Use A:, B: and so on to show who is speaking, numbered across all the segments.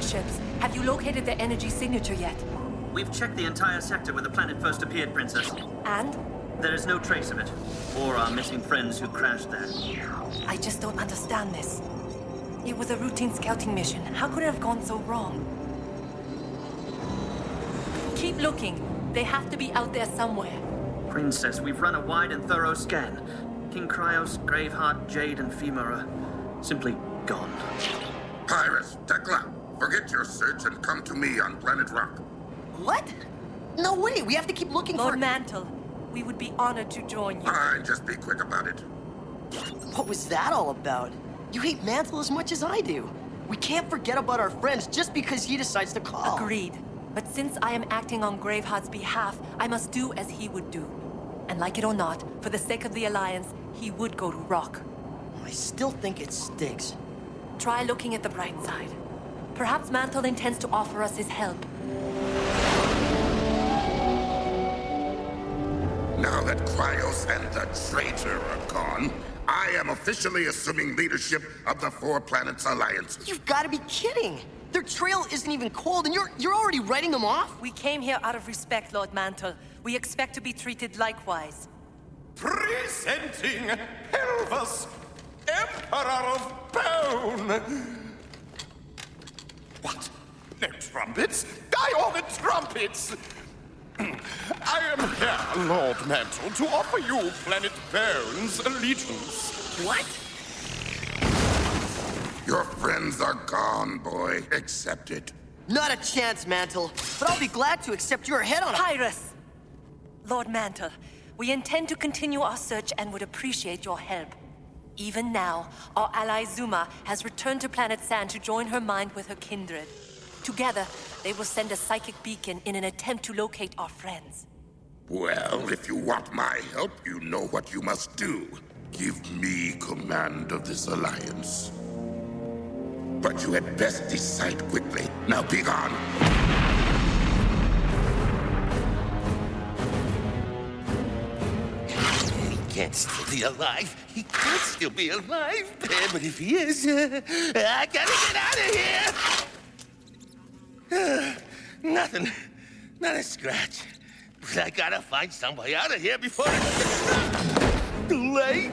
A: ships. Have you located their energy signature yet?
B: We've checked the entire sector where the planet first appeared, Princess.
A: And?
B: There is no trace of it, or our missing friends who crashed there.
A: I just don't understand this. It was a routine scouting mission. How could it have gone so wrong? Keep looking. They have to be out there somewhere.
B: Princess, we've run a wide and thorough scan. King Kryos, Graveheart, Jade, and Fema are simply gone.
C: Pyrus, Tekla, forget your search and come to me on Planet Rock.
D: What? No way, we have to keep looking
A: Lord
D: for...
A: Mantle, we would be honored to join you.
C: Fine, just be quick about it.
D: What was that all about? You hate Mantle as much as I do. We can't forget about our friends just because he decides to call.
A: Agreed. But since I am acting on Graveheart's behalf, I must do as he would do. And like it or not, for the sake of the Alliance, he would go to Rock.
D: I still think it stinks.
A: Try looking at the bright side. Perhaps Mantle intends to offer us his help.
C: Now that Kryos and the traitor are gone, I am officially assuming leadership of the Four Planets Alliance.
D: You've got to be kidding! Their trail isn't even cold, and you're already writing them off?
A: We came here out of respect, Lord Mantle. We expect to be treated likewise.
E: Presenting Pelvas, Emperor of Bone! What? No trumpets? I ordered trumpets! I am here, Lord Mantle, to offer you Planet Bone's allegiance.
D: What?
C: Your friends are gone, boy. Accept it.
D: Not a chance, Mantle. But I'll be glad to accept your head on a...
A: Pyrus! Lord Mantle, we intend to continue our search and would appreciate your help. Even now, our ally Zuma has returned to Planet Sand to join her mind with her kindred. Together, they will send a psychic beacon in an attempt to locate our friends.
C: Well, if you want my help, you know what you must do. Give me command of this alliance. But you had best decide quickly. Now be gone.
F: He can't still be alive. He can't still be alive. But if he is, I gotta get out of here. Nothing. Not a scratch. But I gotta find some way out of here before it's too late.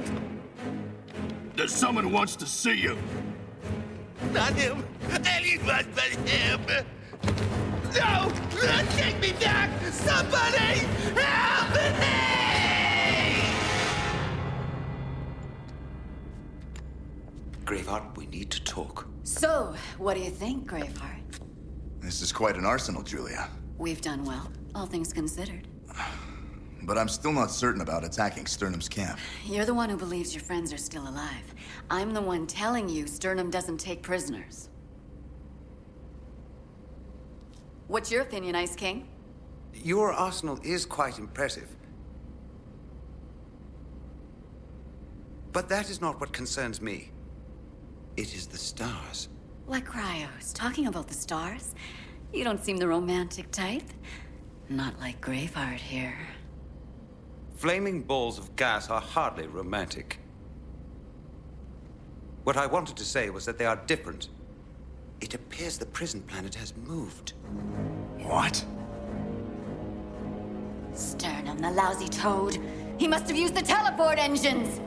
E: There's someone who wants to see you.
F: Not him. Anyone but him. No! Take me back! Somebody help me!
G: Graveheart, we need to talk.
H: So, what do you think, Graveheart?
I: This is quite an arsenal, Julia.
H: We've done well, all things considered.
I: But I'm still not certain about attacking Sternum's camp.
H: You're the one who believes your friends are still alive. I'm the one telling you Sternum doesn't take prisoners. What's your opinion, Ice King?
G: Your arsenal is quite impressive. But that is not what concerns me. It is the stars.
H: Like Kryos, talking about the stars? You don't seem the romantic type. Not like Graveheart here.
G: Flaming balls of gas are hardly romantic. What I wanted to say was that they are different. It appears the prison planet has moved.
I: What?
H: Sternum, the lousy toad. He must have used the teleport engines!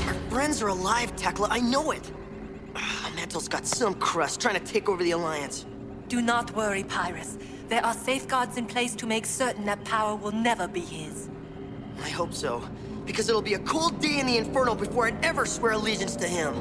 D: Our friends are alive, Tekla. I know it. Mantle's got some crust trying to take over the Alliance.
A: Do not worry, Pyrus. There are safeguards in place to make certain that power will never be his.
D: I hope so. Because it'll be a cold day in the Inferno before I'd ever swear allegiance to him.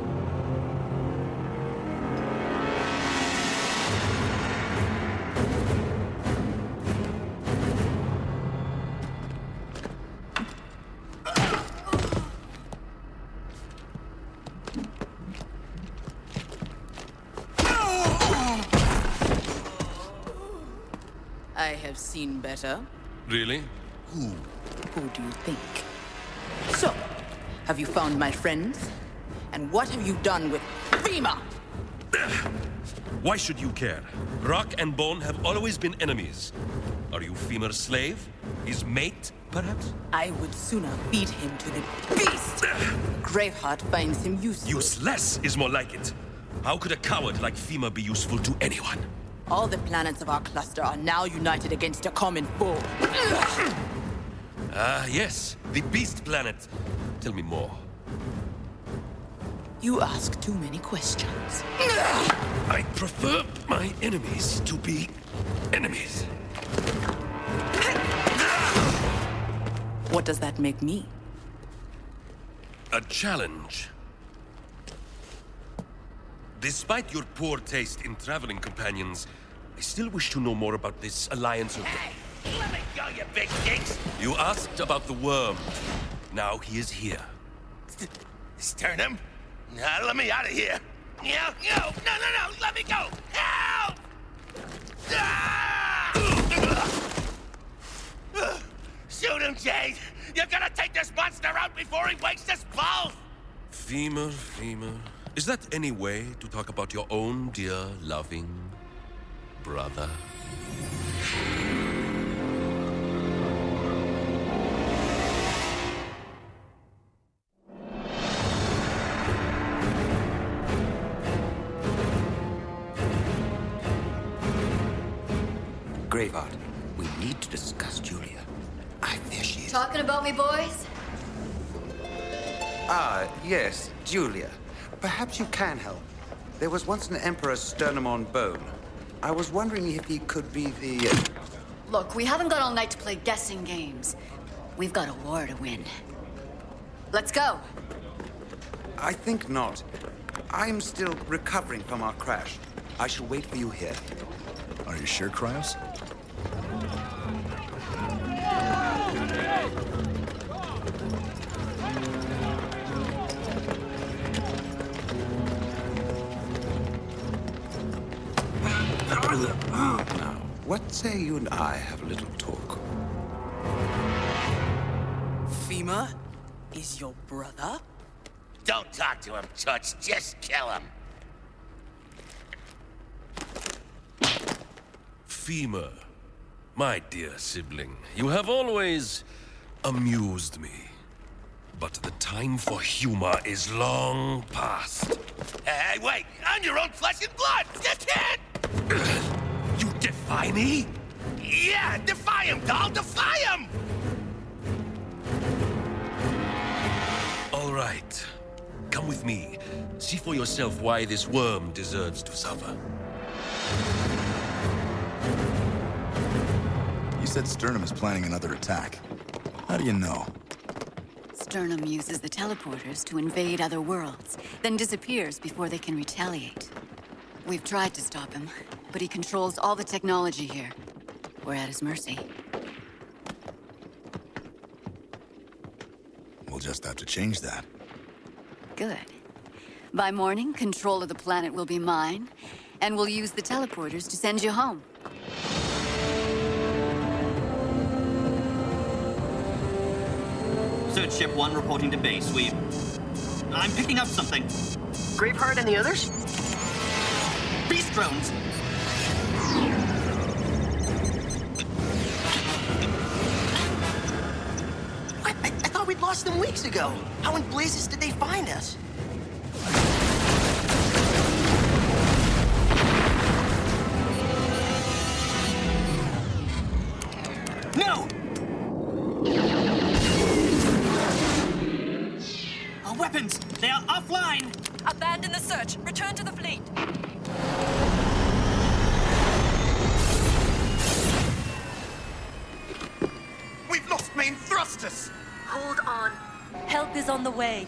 J: I have seen better.
E: Really?
J: Who do you think? So, have you found my friends? And what have you done with Fema?
K: Why should you care? Rock and Bone have always been enemies. Are you Femer's slave? His mate? perhaps?
J: I would sooner feed him to the beast. Graveheart finds him useful.
K: Useless is more like it. How could a coward like Fima be useful to anyone?
J: All the planets of our cluster are now united against a common foe.
K: Ah, yes. The Beast Planet. Tell me more.
J: You ask too many questions.
K: I prefer my enemies to be enemies.
J: What does that make me?
K: A challenge. Despite your poor taste in traveling companions, I still wish to know more about this alliance of...
F: Hey, let me go, you big dicks!
K: You asked about the worm. Now he is here.
F: Sternum? Now let me out of here. No, let me go! Help! Ah! Shoot him, Jade! You're gonna take this monster out before he wakes us both!
K: Fima. Is that any way to talk about your own dear, loving brother?
G: Graveheart, we need to discuss Julia. There she is.
H: Talking about me, boys?
G: Ah, yes, Julia. Perhaps you can help. There was once an Emperor's sternum on bone. I was wondering if he could be the...
H: Look, we haven't got all night to play guessing games. We've got a war to win. Let's go.
G: I think not. I'm still recovering from our crash. I shall wait for you here.
I: Are you sure, Cryos?
G: Now, what say you and I have a little talk?
J: Fima is your brother?
F: Don't talk to him, Toots. Just kill him.
K: Fima, my dear sibling, you have always amused me. But the time for humor is long past.
F: Hey, wait! I'm your own flesh and blood! You can't!
K: You defy me?
F: Yeah, defy him, doll! Defy him!
K: All right. Come with me. See for yourself why this worm deserves to suffer.
I: You said Sternum is planning another attack. How do you know?
H: Sternum uses the teleporters to invade other worlds, then disappears before they can retaliate. We've tried to stop him, but he controls all the technology here. We're at his mercy.
I: We'll just have to change that.
H: Good. By morning, control of the planet will be mine, and we'll use the teleporters to send you home.
B: Search Ship 1 reporting to base. I'm picking up something.
D: Graveheart and the others?
B: Beast drones!
D: What? I thought we'd lost them weeks ago. How in blazes did they find us?
B: No! Our weapons! They are offline!
A: Abandon the search. Return to the fleet.
E: We've lost main thrusters!
A: Hold on. Help is on the way.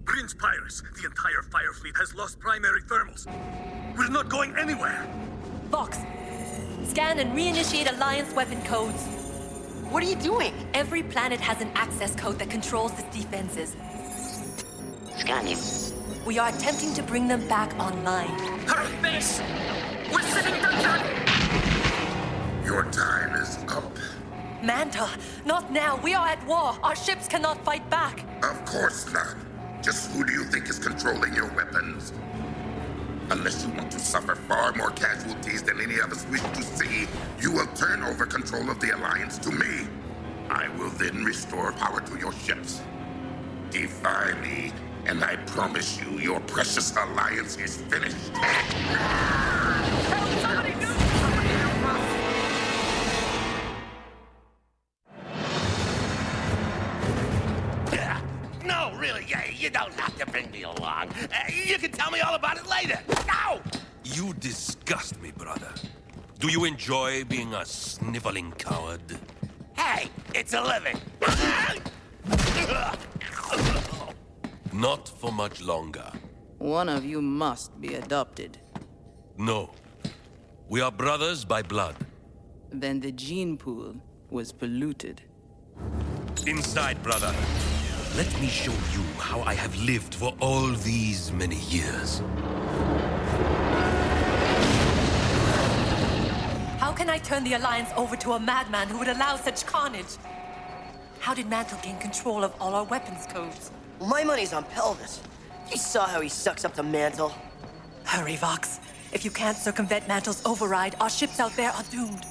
K: Prince Pyrus, the entire Fire Fleet has lost primary thermals. We're not going anywhere.
A: Vox, scan and reinitiate Alliance weapon codes.
D: What are you doing?
A: Every planet has an access code that controls its defenses.
D: Scanning.
A: We are attempting to bring them back online.
B: Hurry, base! We're sitting duck.
C: Your time is up.
A: Manta, not now. We are at war. Our ships cannot fight back.
C: Of course not. Just who do you think is controlling your weapons? Unless you want to suffer far more casualties than any of us wish to see, you will turn over control of the Alliance to me. I will then restore power to your ships. Defy me, and I promise you your precious Alliance is finished.
B: Somebody do!
F: No, really, you don't have to bring me along. You can tell me all about it later. No!
K: You disgust me, brother. Do you enjoy being a sniveling coward?
F: Hey, it's a living.
K: Not for much longer.
J: One of you must be adopted.
K: No. We are brothers by blood.
J: Then the gene pool was polluted.
K: Inside, brother. Let me show you how I have lived for all these many years.
A: How can I turn the Alliance over to a madman who would allow such carnage? How did Mantle gain control of all our weapons codes?
D: Well, my money's on Pelvis. You saw how he sucks up to Mantle.
A: Hurry, Vox. If you can't circumvent Mantle's override, our ships out there are doomed.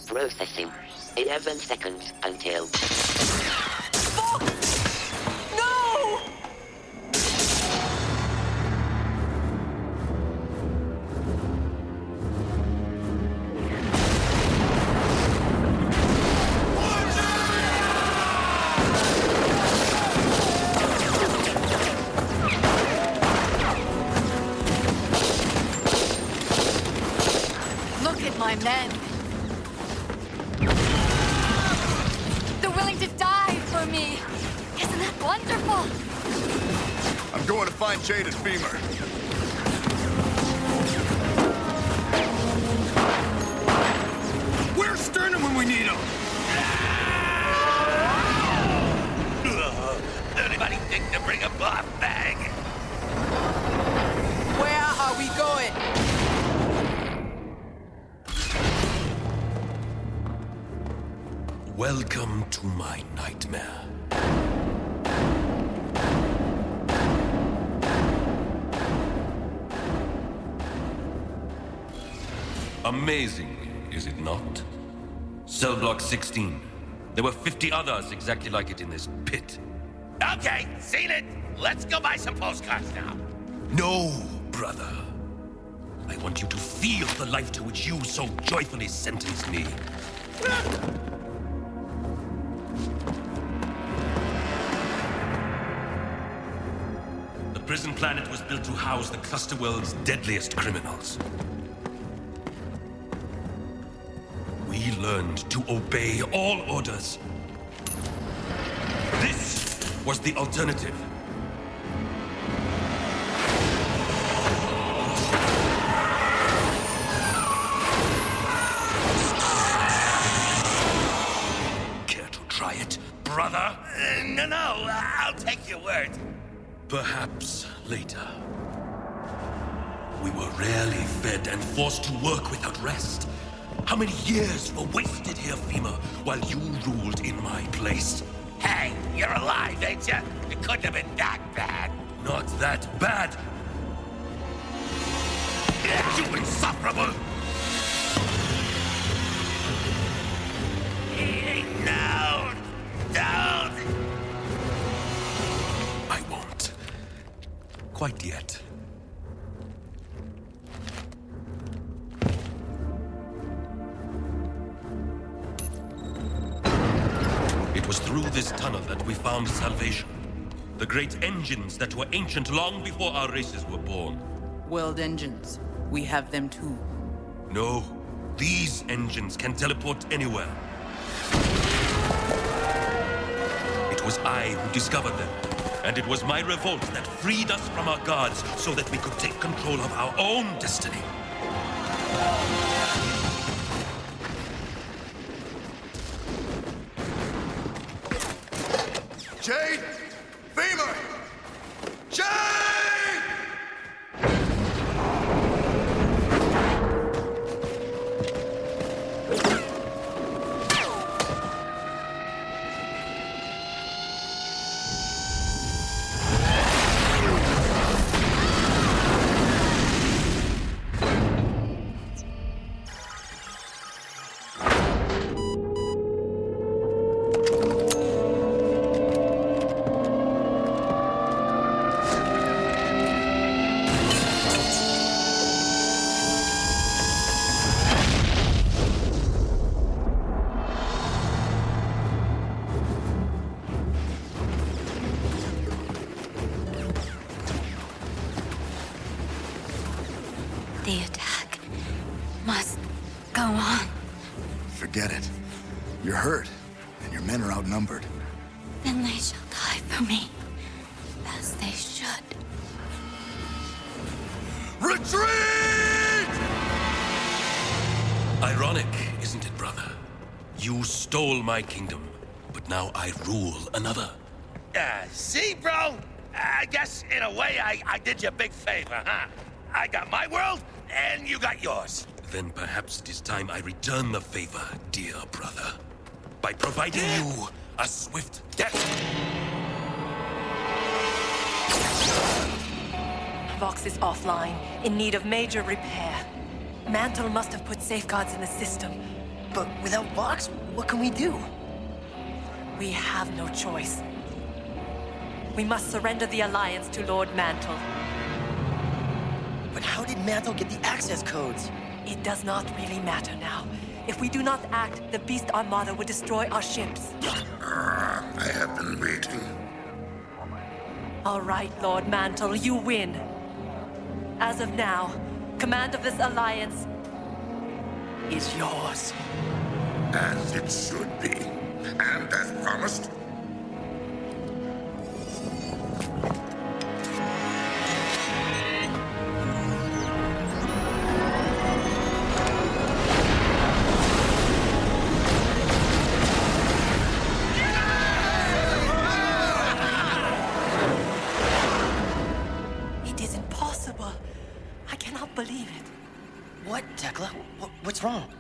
L: Processing. 11 seconds until...
A: Vox! No!
H: Look at my men. They're willing to die for me. Isn't that wonderful?
I: I'm going to find Jade and Femur.
E: Where's Sternum when we need him?
F: Anybody think to bring a buff bag?
J: Where are we going?
K: Welcome to my nightmare. Amazing, is it not? Cell block 16. There were 50 others exactly like it in this pit.
F: Okay, seen it. Let's go buy some postcards now.
K: No, brother. I want you to feel the life to which you so joyfully sentenced me. The prison planet was built to house the cluster world's deadliest criminals. We learned to obey all orders. This was the alternative. Care to try it, brother?
F: No, I'll take your word.
K: Perhaps later. We were rarely fed and forced to work without rest. How many years were wasted here, Femur, while you ruled in my place?
F: Hey, you're alive, ain't you? It couldn't have been that bad.
K: Not that bad. You insufferable!
F: No, don't.
K: I won't. Quite yet. It was through this tunnel that we found salvation. The great engines that were ancient long before our races were born.
J: World engines. We have them too.
K: No, these engines can teleport anywhere. It was I who discovered them, and it was my revolt that freed us from our gods so that we could take control of our own destiny.
I: Jade! Femur! Jade!
H: The attack must go on.
I: Forget it. You're hurt, and your men are outnumbered.
H: Then they shall die for me, as they should.
C: Retreat!
K: Ironic, isn't it, brother? You stole my kingdom, but now I rule another.
F: See, bro? I guess, in a way, I did you a big favor, huh? I got my world, and you got yours.
K: Then perhaps it is time I return the favor, dear brother. By providing you a swift death.
A: Vox is offline, in need of major repair. Mantle must have put safeguards in the system.
D: But without Vox, what can we do?
A: We have no choice. We must surrender the Alliance to Lord Mantle.
D: But how did Mantle get the access codes?
A: It does not really matter now. If we do not act, the Beast Armada would destroy our ships.
C: I have been waiting.
A: All right, Lord Mantle, you win. As of now, command of this Alliance is yours.
C: As it should be. And as promised,
A: it is impossible. I cannot believe it.
D: What, Tekla? What's wrong?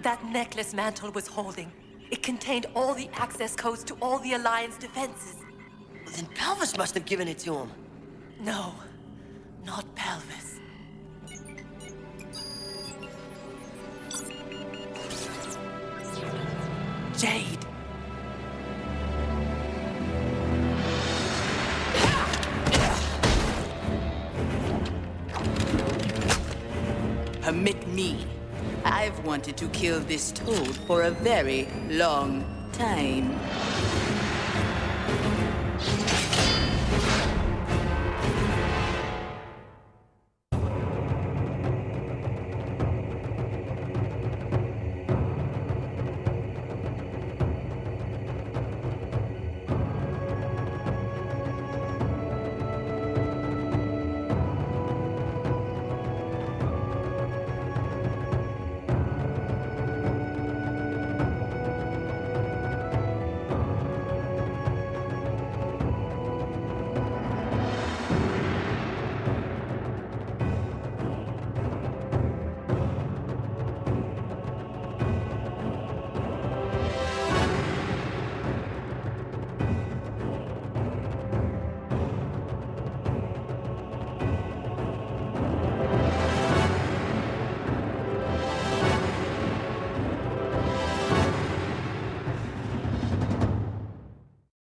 A: That necklace Mantle was holding. It contained all the access codes to all the Alliance defenses.
D: Then Pelvis must have given it to him.
A: No, not Pelvis. Jade.
J: Permit me. I've wanted to kill this toad for a very long time.